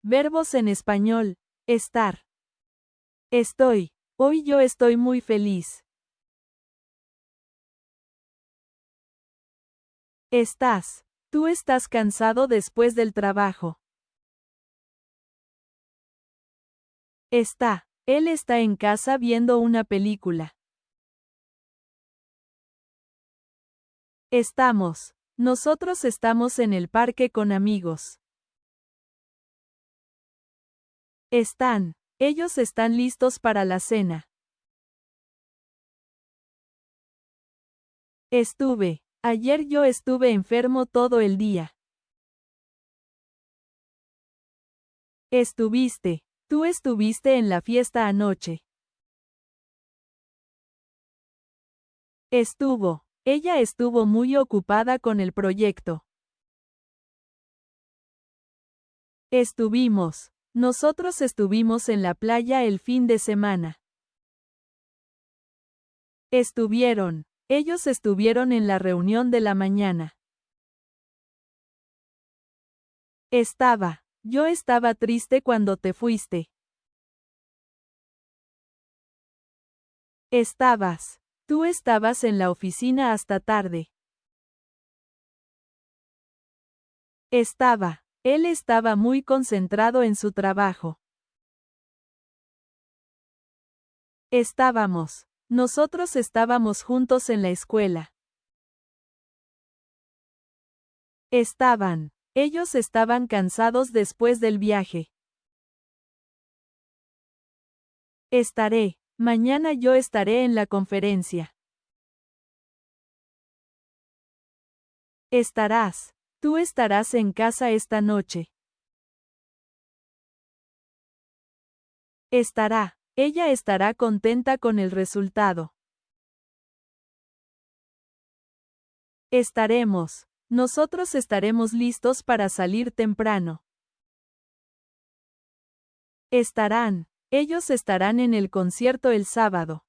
Verbos en español. Estar. Estoy. Hoy yo estoy muy feliz. Estás. Tú estás cansado después del trabajo. Está. Él está en casa viendo una película. Estamos. Nosotros estamos en el parque con amigos. Están. Ellos están listos para la cena. Estuve. Ayer yo estuve enfermo todo el día. Estuviste. Tú estuviste en la fiesta anoche. Estuvo. Ella estuvo muy ocupada con el proyecto. Estuvimos. Nosotros estuvimos en la playa el fin de semana. Estuvieron. Ellos estuvieron en la reunión de la mañana. Estaba. Yo estaba triste cuando te fuiste. Estabas. Tú estabas en la oficina hasta tarde. Estaba. Él estaba muy concentrado en su trabajo. Estábamos. Nosotros estábamos juntos en la escuela. Estaban. Ellos estaban cansados después del viaje. Estaré. Mañana yo estaré en la conferencia. Estarás. Tú estarás en casa esta noche. Estará. Ella estará contenta con el resultado. Estaremos. Nosotros estaremos listos para salir temprano. Estarán. Ellos estarán en el concierto el sábado.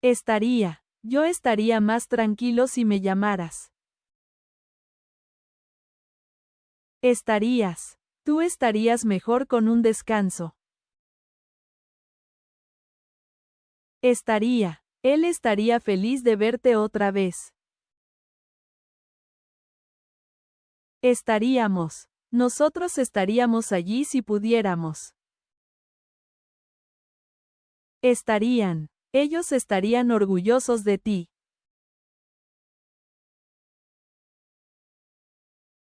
Estaría. Yo estaría más tranquilo si me llamaras. Estarías. Tú estarías mejor con un descanso. Estaría. Él estaría feliz de verte otra vez. Estaríamos. Nosotros estaríamos allí si pudiéramos. Estarían. Ellos estarían orgullosos de ti.